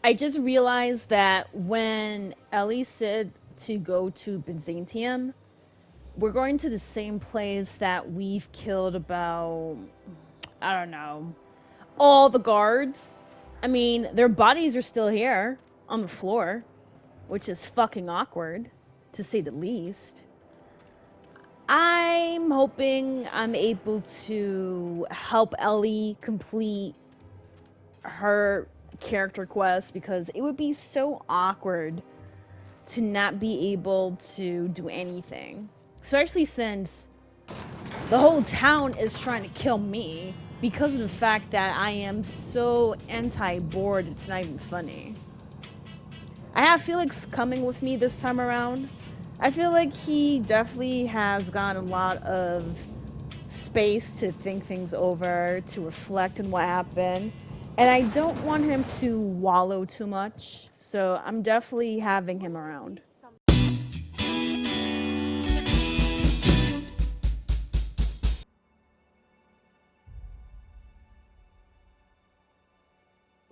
I just realized that when Ellie said to go to Byzantium, we're going to the same place that we've killed about, I don't know, all the guards. I mean, their bodies are still here on the floor, which is fucking awkward, to say the least. I'm hoping I'm able to help Ellie complete her character quest because it would be so awkward to not be able to do anything. Especially since the whole town is trying to kill me because of the fact that I am so anti-bored, it's not even funny. I have Felix coming with me this time around. I feel like he definitely has got a lot of space to think things over, to reflect on what happened. And I don't want him to wallow too much, so I'm definitely having him around.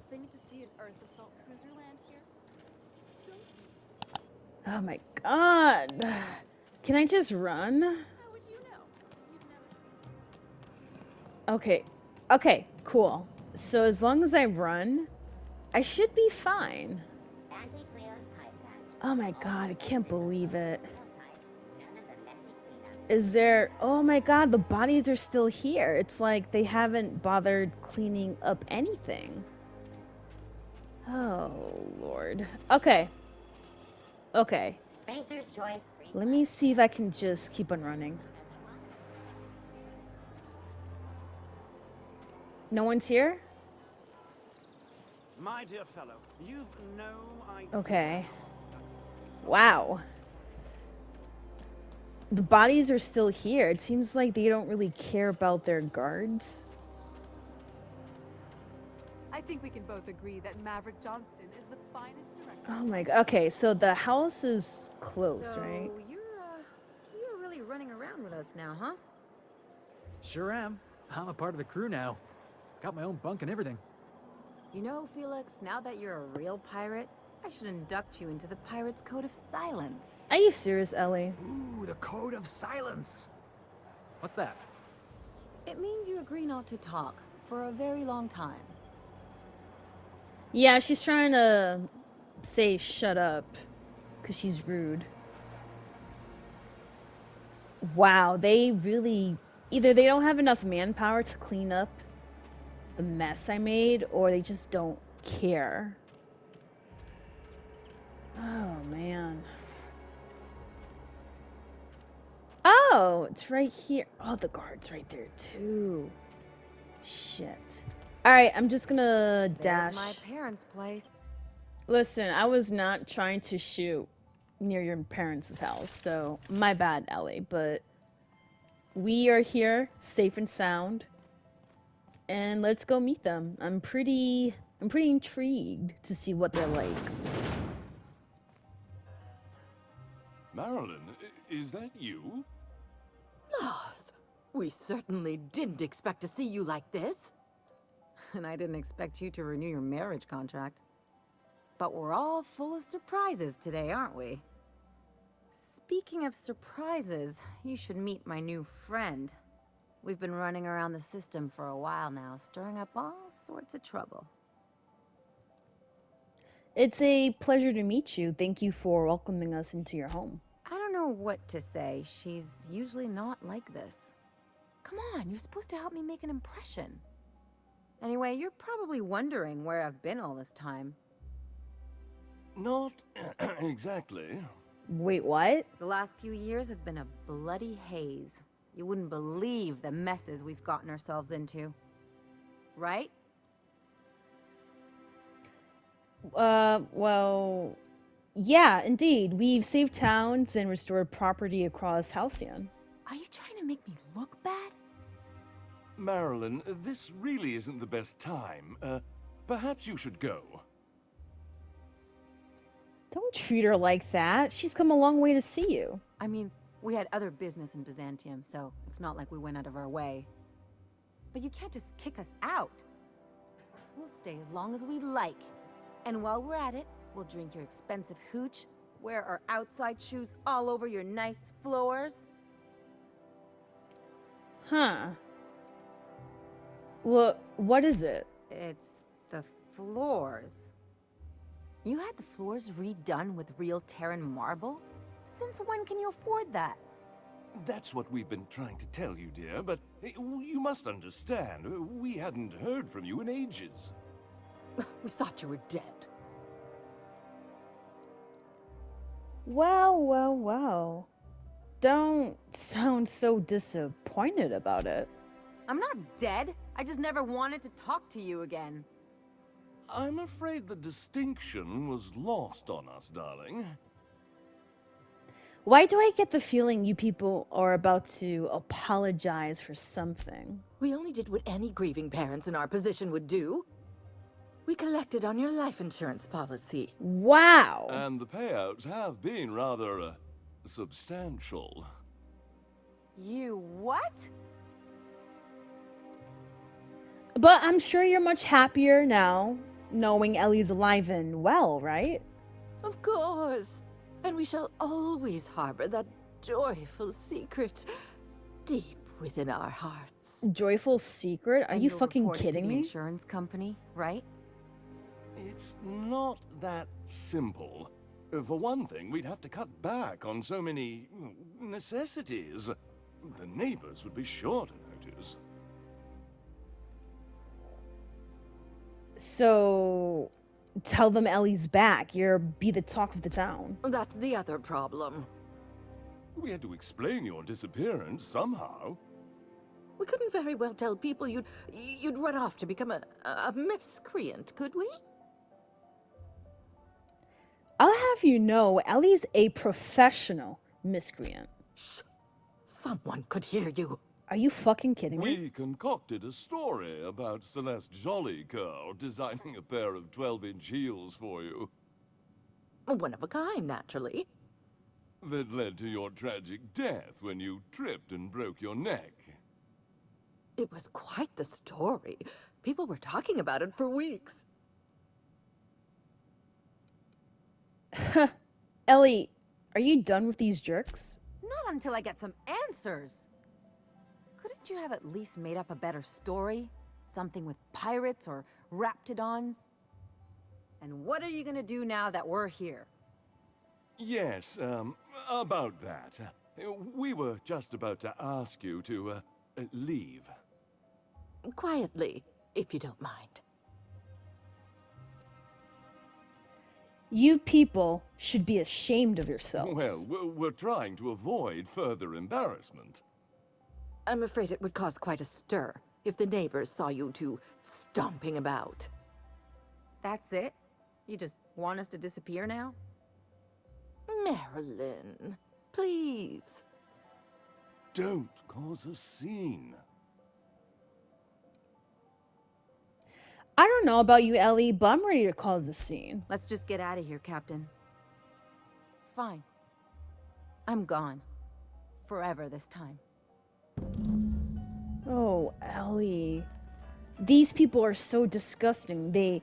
Thing to see an Earth assault cruiser land here? Oh my god. Can I just run? How would you know? You've never seen. Okay. Okay, cool. So as long as I run, I should be fine. Oh my god, I can't believe it. Is there... Oh my god, the bodies are still here. It's like they haven't bothered cleaning up anything. Oh, Lord. Okay. Okay. Spacer's choice. Let me see if I can just keep on running. No one's here? My dear fellow, you've no idea. Okay. Wow. The bodies are still here. It seems like they don't really care about their guards. I think we can both agree that Maverick Johnston is the finest director. Oh my god. Okay, so the house is close, So right? you're really running around with us now, huh? Sure am. I'm a part of the crew now. Got my own bunk and everything. You know, Felix, now that you're a real pirate, I should induct you into the Pirates' Code of Silence. Are you serious, Ellie? Ooh, the Code of Silence. What's that? It means you agree not to talk for a very long time. Yeah, she's trying to say shut up because she's rude. Wow, they really... Either they don't have enough manpower to clean up the mess I made, or they just don't care. Oh, man. Oh, it's right here. Oh, the guard's right there, too. Shit. Alright, I'm just gonna dash. There's my parents' place. Listen, I was not trying to shoot near your parents' house, so my bad, Ellie, but we are here, safe and sound, and let's go meet them. I'm pretty intrigued to see what they're like. Marilyn, is that you? Lars, we certainly didn't expect to see you like this. And I didn't expect you to renew your marriage contract. But we're all full of surprises today, aren't we? Speaking of surprises, you should meet my new friend. We've been running around the system for a while now, stirring up all sorts of trouble. It's a pleasure to meet you. Thank you for welcoming us into your home. I don't know what to say. She's usually not like this. Come on, you're supposed to help me make an impression. Anyway, you're probably wondering where I've been all this time. Not exactly. Wait, what? The last few years have been a bloody haze. You wouldn't believe the messes we've gotten ourselves into. Right? Well... Yeah, indeed. We've saved towns and restored property across Halcyon. Are you trying to make me look bad? Marilyn, this really isn't the best time. Perhaps you should go. Don't treat her like that. She's come a long way to see you. I mean, we had other business in Byzantium, so it's not like we went out of our way. But you can't just kick us out. We'll stay as long as we like. And while we're at it, we'll drink your expensive hooch, wear our outside shoes all over your nice floors. Huh. What is it? It's the floors. You had the floors redone with real Terran marble? Since when can you afford that? That's what we've been trying to tell you, dear, but you must understand, we hadn't heard from you in ages. We thought you were dead. Wow. Don't sound so disappointed about it. I'm not dead. I just never wanted to talk to you again. I'm afraid the distinction was lost on us, darling. Why do I get the feeling you people are about to apologize for something? We only did what any grieving parents in our position would do. We collected on your life insurance policy. Wow. And the payouts have been rather, substantial. You what? But I'm sure you're much happier now, knowing Ellie's alive and well, right? Of course. And we shall always harbor that joyful secret deep within our hearts. Joyful secret? Are And you you'll fucking report it to kidding the me? insurance company, right? It's not that simple. For one thing, we'd have to cut back on so many necessities. The neighbors would be sure to notice. So, tell them Ellie's back. You'll be the talk of the town. That's the other problem. We had to explain your disappearance somehow. We couldn't very well tell people you'd run off to become a miscreant, could we? I'll have you know, Ellie's a professional miscreant. Shh. Someone could hear you. Are you fucking kidding me? We concocted a story about Celeste Jollycurl designing a pair of 12-inch heels for you. One of a kind, naturally. That led to your tragic death when you tripped and broke your neck. It was quite the story. People were talking about it for weeks. Ellie, are you done with these jerks? Not until I get some answers. Couldn't you have at least made up a better story? Something with pirates or raptidons? And what are you gonna do now that we're here? Yes, about that. We were just about to ask you to, leave. Quietly, if you don't mind. You people should be ashamed of yourselves. Well, we're trying to avoid further embarrassment. I'm afraid it would cause quite a stir if the neighbors saw you two stomping about. That's it? You just want us to disappear now? Marilyn, please. Don't cause a scene. I don't know about you, Ellie, but I'm ready to cause a scene. Let's just get out of here, Captain. Fine. I'm gone. Forever this time. Oh, Ellie. These people are so disgusting. They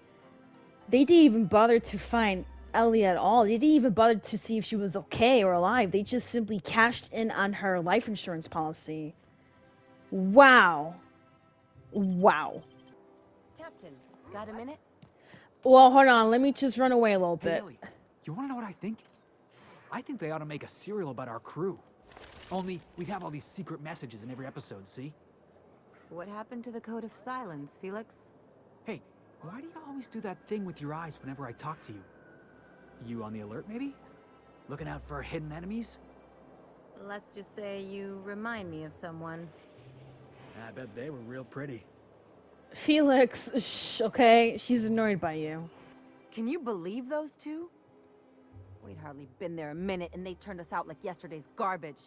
didn't even bother to find Ellie at all. They didn't even bother to see if she was okay or alive. They just simply cashed in on her life insurance policy. Wow. Wow. Captain, got a minute? Well, hold on. Let me just run away a little Hey, bit. Ellie, you want to know what I think? I think they ought to make a serial about our crew. Only, we'd have all these secret messages in every episode, see? What happened to the Code of Silence, Felix? Hey, why do you always do that thing with your eyes whenever I talk to you? You on the alert, maybe? Looking out for hidden enemies? Let's just say you remind me of someone. I bet they were real pretty. Felix, shh, okay? She's annoyed by you. Can you believe those two? We'd hardly been there a minute and they turned us out like yesterday's garbage.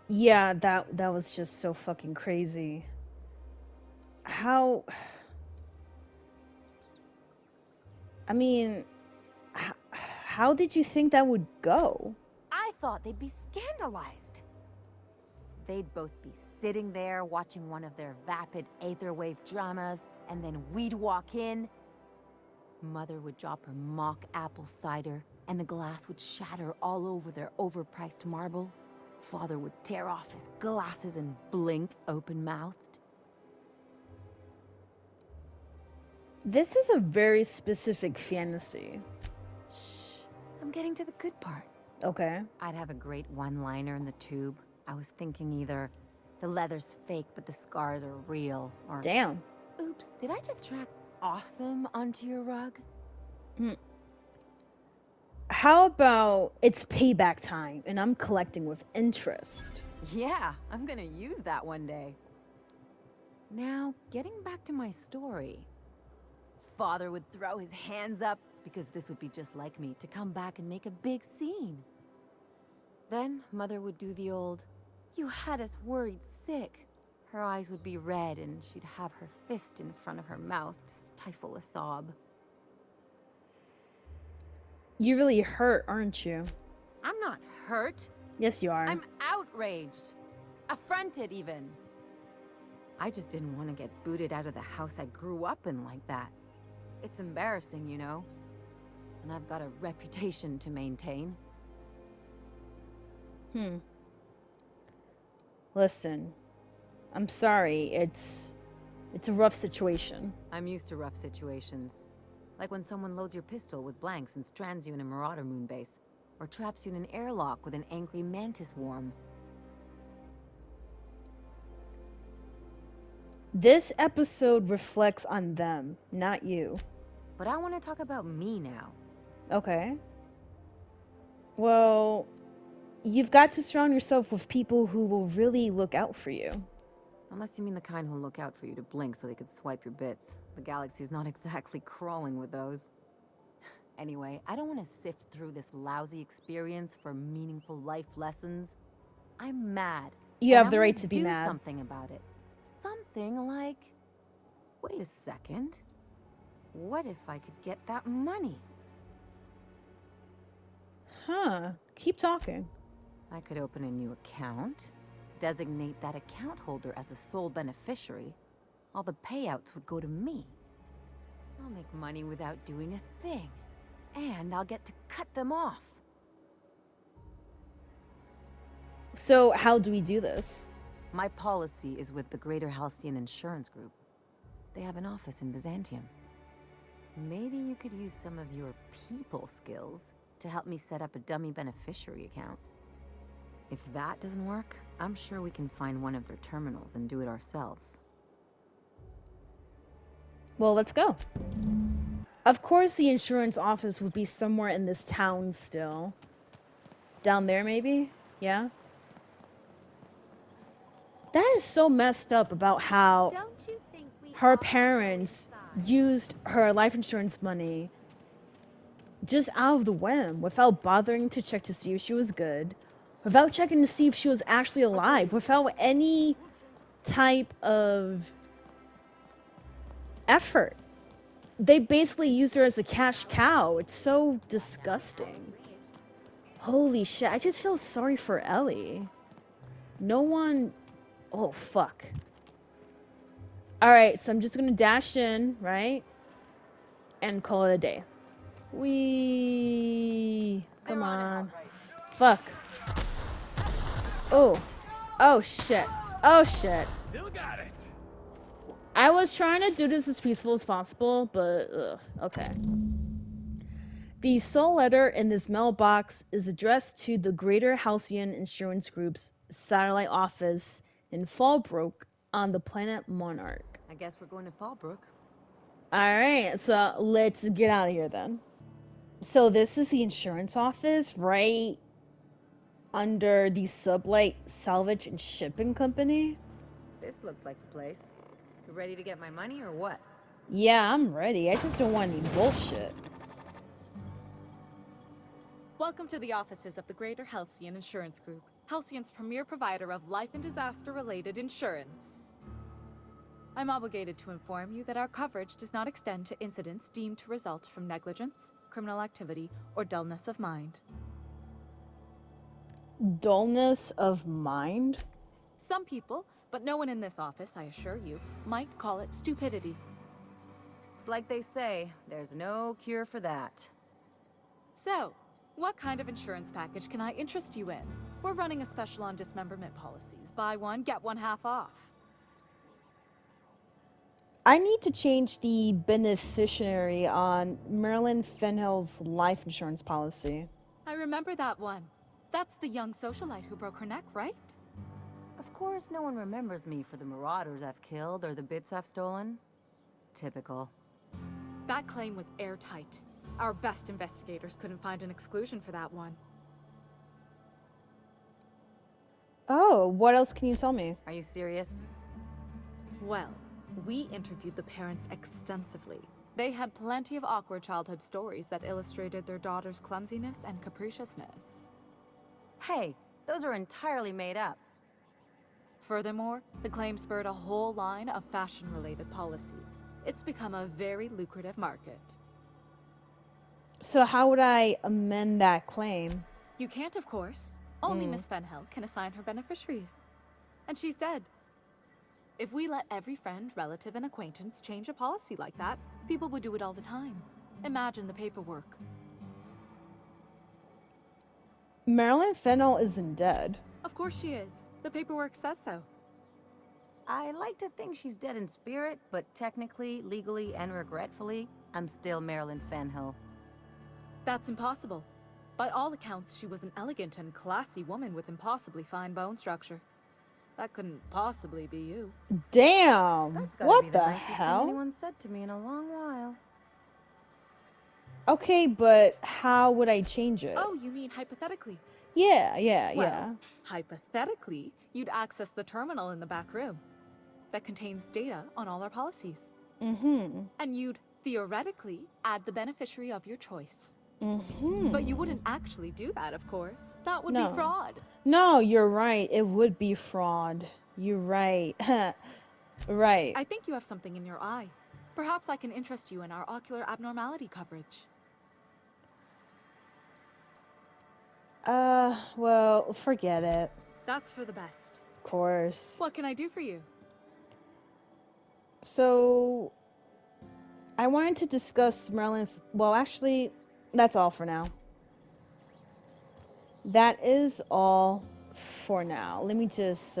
Yeah, that was just so fucking crazy. How... I mean, how did you think that would go? I thought they'd be scandalized. They'd both be sitting there watching one of their vapid aetherwave dramas, and then we'd walk in, Mother would drop her mock apple cider, and the glass would shatter all over their overpriced marble. Father would tear off his glasses and blink open-mouthed. This is a very specific fantasy. Shh, I'm getting to the good part. Okay. I'd have a great one-liner in the tube. I was thinking either, the leather's fake but the scars are real, or Damn. oops, did I just track awesome onto your rug? How about it's payback time and I'm collecting with interest? Yeah, I'm gonna use that one day. Now, getting back to my story. Father would throw his hands up, because this would be just like me, to come back and make a big scene. Then, Mother would do the old, "You had us worried sick." Her eyes would be red, and she'd have her fist in front of her mouth to stifle a sob. You really hurt, aren't you? I'm not hurt. Yes, you are. I'm outraged. Affronted, even. I just didn't want to get booted out of the house I grew up in like that. It's embarrassing, you know? And I've got a reputation to maintain. Listen, I'm sorry. It's a rough situation. I'm used to rough situations. Like when someone loads your pistol with blanks and strands you in a Marauder moonbase, or traps you in an airlock with an angry mantis worm. This episode reflects on them, not you. But I want to talk about me now. Okay. Well, you've got to surround yourself with people who will really look out for you. Unless you mean the kind who'll look out for you to blink so they could swipe your bits. The galaxy's not exactly crawling with those. Anyway, I don't want to sift through this lousy experience for meaningful life lessons. I'm mad. You and have the I right wanna to be do mad. something about it. Something like... Wait a second. What if I could get that money? Huh. Keep talking. I could open a new account, designate that account holder as a sole beneficiary. All the payouts would go to me. I'll make money without doing a thing. And I'll get to cut them off. So, how do we do this? My policy is with the Greater Halcyon Insurance Group. They have an office in Byzantium. Maybe you could use some of your people skills to help me set up a dummy beneficiary account. If that doesn't work, I'm sure we can find one of their terminals and do it ourselves. Well, let's go. Of course, the insurance office would be somewhere in this town still. Down there, maybe? Yeah? That is so messed up about how Don't you think we her ought to go parents inside? used her life insurance money just out of the whim, without bothering to check to see if she was good, without checking to see if she was actually alive, without any type of effort. They basically used her as a cash cow. It's so disgusting. Holy shit, I just feel sorry for Ellie. No one... Oh, fuck. Alright, so I'm just gonna dash in, right? And call it a day. Wee. Come on. Fuck. Oh. Oh, shit. Oh, shit. Still got it. I was trying to do this as peaceful as possible, but ugh, okay. The sole letter in this mailbox is addressed to the Greater Halcyon Insurance Group's satellite office in Fallbrook on the planet Monarch. I guess we're going to Fallbrook. Alright, so let's get out of here then. So this is the insurance office right under the Sublight Salvage and Shipping Company? This looks like the place. You ready to get my money or what? Yeah, I'm ready. I just don't want any bullshit. Welcome to the offices of the Greater Halcyon Insurance Group, Halcyon's premier provider of life and disaster-related insurance. I'm obligated to inform you that our coverage does not extend to incidents deemed to result from negligence, criminal activity, or dullness of mind. Dullness of mind? Some people, but no one in this office, I assure you, might call it stupidity. It's like they say, there's no cure for that. So, what kind of insurance package can I interest you in? We're running a special on dismemberment policies. Buy one, get one half off. I need to change the beneficiary on Marilyn Fenhill's life insurance policy. I remember that one. That's the young socialite who broke her neck, right? Of course, no one remembers me for the marauders I've killed or the bits I've stolen. Typical. That claim was airtight. Our best investigators couldn't find an exclusion for that one. Oh, what else can you tell me? Are you serious? Well, we interviewed the parents extensively. They had plenty of awkward childhood stories that illustrated their daughter's clumsiness and capriciousness. Hey, those are entirely made up. Furthermore, the claim spurred a whole line of fashion-related policies. It's become a very lucrative market. So how would I amend that claim? You can't, of course. Only Miss Fenhill can assign her beneficiaries. And she's dead. If we let every friend, relative, and acquaintance change a policy like that, people would do it all the time. Imagine the paperwork. Marilyn Fennell isn't dead. Of course she is. The paperwork says so. I like to think she's dead in spirit, but technically, legally, and regretfully, I'm still Marilyn Fenhill. That's impossible. By all accounts, she was an elegant and classy woman with impossibly fine bone structure. That couldn't possibly be you. Damn! That's gotta What be the nicest thing hell? anyone said to me in a long while. Okay, but how would I change it? Oh, you mean hypothetically? Yeah. Hypothetically, you'd access the terminal in the back room that contains data on all our policies. Mm-hmm. And you'd, theoretically, add the beneficiary of your choice. Mm-hmm. But you wouldn't actually do that, of course. That would No. be fraud. No, you're right. It would be fraud. You're right. Right. I think you have something in your eye. Perhaps I can interest you in our ocular abnormality coverage. Well, forget it. That's for the best. Of course. What can I do for you? So, I wanted to discuss Marilyn. Well, actually, that's all for now. That is all for now. Let me just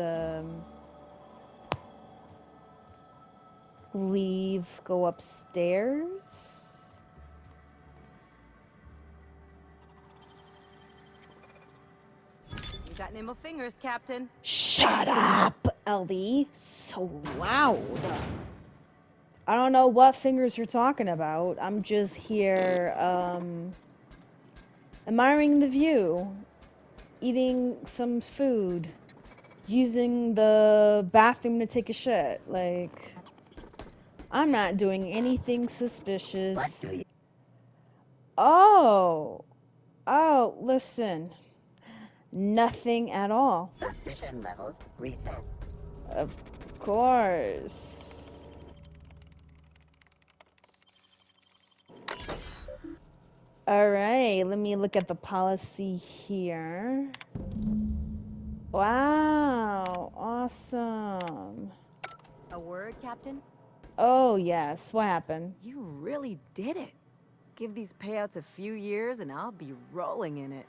leave, go upstairs. You got nimble fingers, Captain. Shut up, Ellie. So loud. I don't know what fingers you're talking about. I'm just here, admiring the view, eating some food, using the bathroom to take a shit. Like, I'm not doing anything suspicious. What do you... Oh, listen. Nothing at all. Suspicion levels reset. Of course. Alright, let me look at the policy here. Wow, awesome. A word, Captain? Oh, yes, what happened? You really did it. Give these payouts a few years and I'll be rolling in it.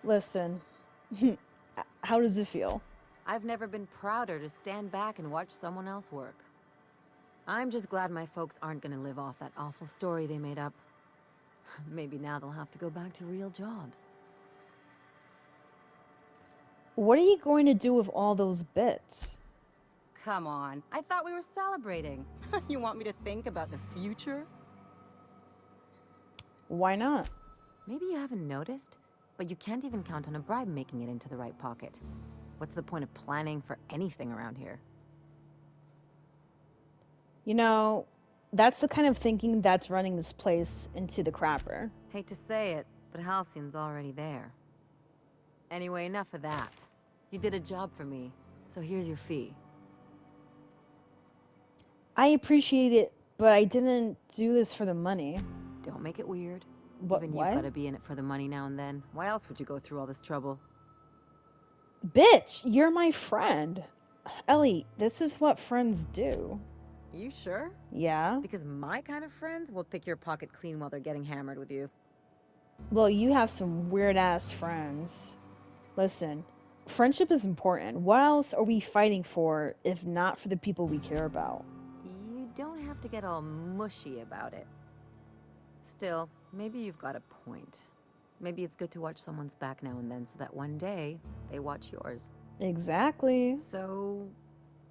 Listen, how does it feel? I've never been prouder to stand back and watch someone else work. I'm just glad my folks aren't gonna live off that awful story they made up. Maybe now they'll have to go back to real jobs. What are you going to do with all those bits? Come on, I thought we were celebrating. You want me to think about the future? Why not? Maybe you haven't noticed, but you can't even count on a bribe making it into the right pocket. What's the point of planning for anything around here? You know, that's the kind of thinking that's running this place into the crapper. Hate to say it, but Halcyon's already there. Anyway, enough of that. You did a job for me, so here's your fee. I appreciate it, but I didn't do this for the money. Don't make it weird. What? Even you've gotta be in it for the money now and then. Why else would you go through all this trouble? Bitch, you're my friend. Ellie, this is what friends do. You sure? Yeah? Because my kind of friends will pick your pocket clean while they're getting hammered with you. Well, you have some weird-ass friends. Listen, friendship is important. What else are we fighting for if not for the people we care about? You don't have to get all mushy about it. Still, maybe you've got a point. Maybe it's good to watch someone's back now and then so that one day they watch yours. Exactly. So,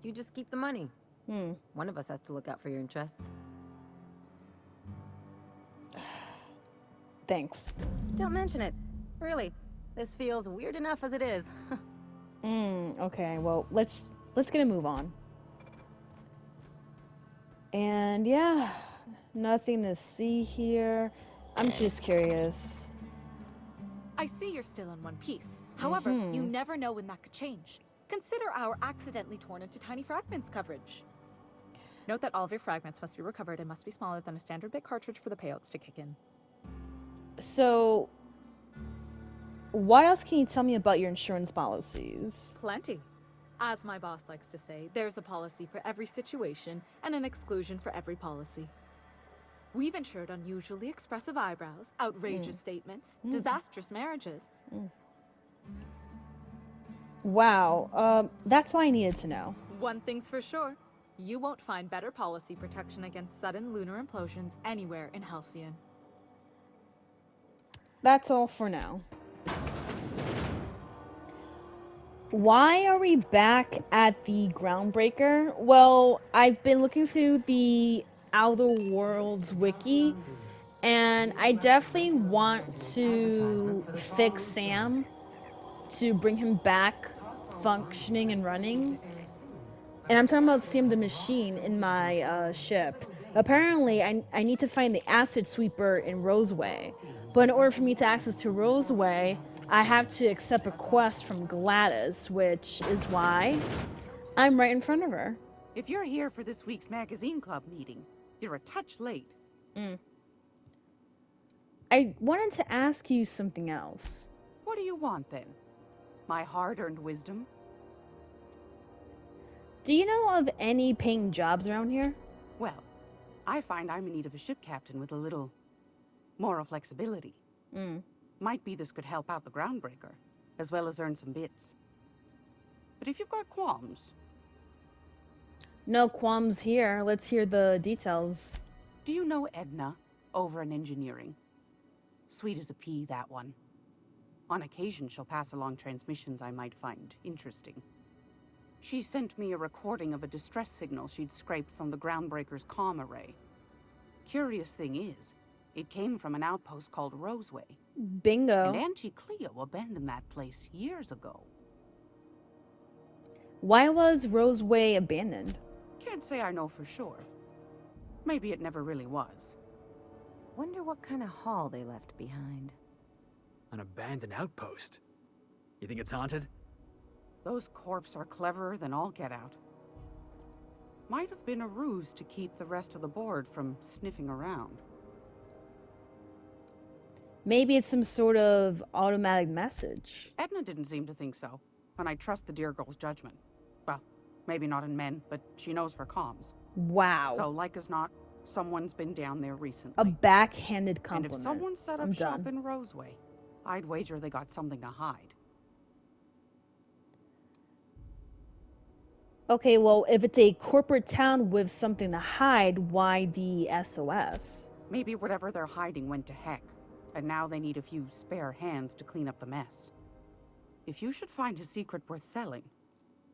you just keep the money. Hmm. One of us has to look out for your interests. Thanks. Don't mention it. Really, this feels weird enough as it is. Okay, well, let's get a move on. And yeah, nothing to see here. I'm just curious. I see you're still in one piece. However, you never know when that could change. Consider our accidentally torn into tiny fragments coverage. Note that all of your fragments must be recovered and must be smaller than a standard bit cartridge for the payouts to kick in. So, what else can you tell me about your insurance policies? Plenty. As my boss likes to say, there's a policy for every situation and an exclusion for every policy. We've insured unusually expressive eyebrows, outrageous statements, disastrous marriages. Wow, that's all I needed to know. One thing's for sure, you won't find better policy protection against sudden lunar implosions anywhere in Halcyon. That's all for now. Why are we back at the Groundbreaker? Well, I've been looking through the TheOuterWorlds wiki, and I definitely want to fix Sam to bring him back functioning and running. And I'm talking about Sam the Machine in my ship. Apparently, I need to find the acid sweeper in Roseway. But in order for me to access to Roseway, I have to accept a quest from Gladys, which is why I'm right in front of her. If you're here for this week's magazine club meeting, you're a touch late. I wanted to ask you something else. What do you want then? My hard-earned wisdom? Do you know of any paying jobs around here? Well, I find I'm in need of a ship captain with a little moral flexibility. Might be this could help out the Groundbreaker, as well as earn some bits. But if you've got qualms... No qualms here. Let's hear the details. Do you know Edna, over in engineering? Sweet as a pea, that one. On occasion, she'll pass along transmissions I might find interesting. She sent me a recording of a distress signal she'd scraped from the Groundbreaker's comm array. Curious thing is, it came from an outpost called Roseway. Bingo. And Auntie Cleo abandoned that place years ago. Why was Roseway abandoned? Can't say I know for sure. Maybe it never really was. Wonder what kind of haul they left behind. An abandoned outpost. You think it's haunted? Those corps are cleverer than all get out. Might have been a ruse to keep the rest of the board from sniffing around. Maybe it's some sort of automatic message. Edna didn't seem to think so, and I trust the dear girl's judgment. Well, maybe not in men, but she knows her comms. Wow. So, like as not, someone's been down there recently. A backhanded And compliment. if someone set up I'm shop done. in Roseway, I'd wager they got something to hide. Okay, well, if it's a corporate town with something to hide, why the SOS? Maybe whatever they're hiding went to heck, and now they need a few spare hands to clean up the mess. If you should find a secret worth selling,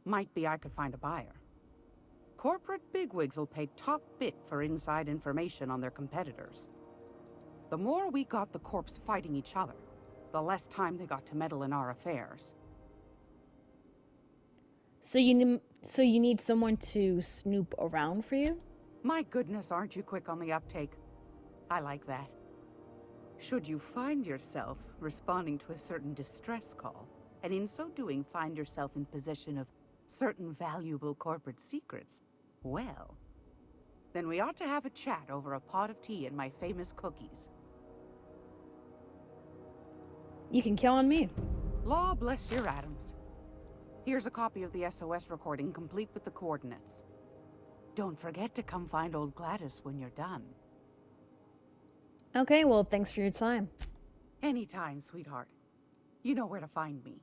might be I could find a buyer. Corporate bigwigs will pay top bit for inside information on their competitors. The more we got the corps fighting each other, the less time they got to meddle in our affairs. So you need someone to snoop around for you? My goodness, aren't you quick on the uptake? I like that. Should you find yourself responding to a certain distress call, and in so doing find yourself in possession of certain valuable corporate secrets, well, then we ought to have a chat over a pot of tea and my famous cookies. You can count on me. Law bless your atoms. Here's a copy of the SOS recording, complete with the coordinates. Don't forget to come find old Gladys when you're done. Okay, well, thanks for your time. Anytime, sweetheart. You know where to find me.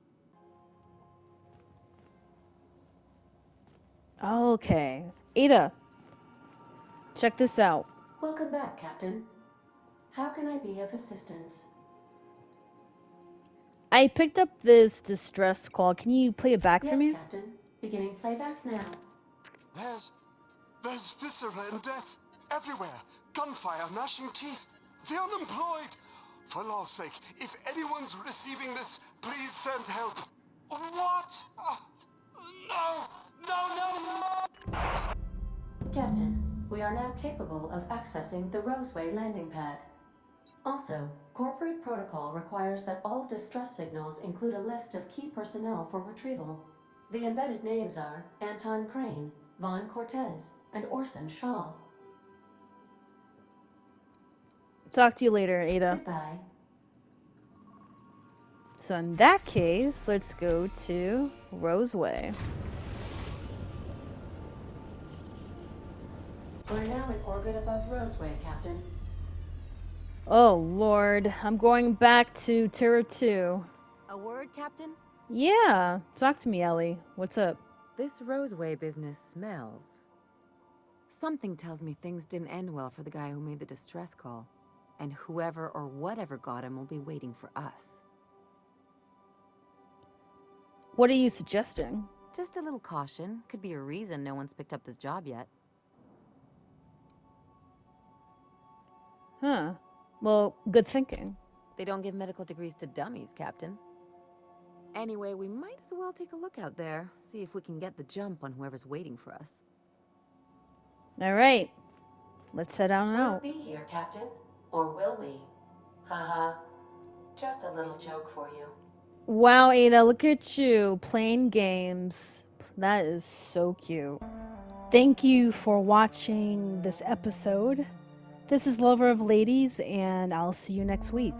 Okay. Ada, check this out. Welcome back, Captain. How can I be of assistance? I picked up this distress call. Can you play it back for Yes, me? Captain. Beginning playback now. There's viscera and death everywhere. Gunfire, gnashing teeth. The unemployed. For law's sake, if anyone's receiving this, please send help. What? No! No, no, no! Captain, we are now capable of accessing the Roseway landing pad. Also, corporate protocol requires that all distress signals include a list of key personnel for retrieval. The embedded names are Anton Crane, Vaughn Cortez, and Orson Shaw. Talk to you later, Ada. Goodbye. So in that case, let's go to Roseway. We're now in orbit above Roseway, Captain. Oh lord, I'm going back to Terra 2. A word, Captain? Yeah, talk to me, Ellie. What's up? This Roseway business smells. Something tells me things didn't end well for the guy who made the distress call. And whoever or whatever got him will be waiting for us. What are you suggesting? Just a little caution. Could be a reason no one's picked up this job yet. Huh. Well, good thinking. They don't give medical degrees to dummies, Captain. Anyway, we might as well take a look out there. See if we can get the jump on whoever's waiting for us. Alright. Let's head on We'll out. be here, Captain. Or will we? Haha. Just a little joke for you. Wow, Ada, look at you playing games. That is so cute. Thank you for watching this episode. This is Lover of Ladies, and I'll see you next week.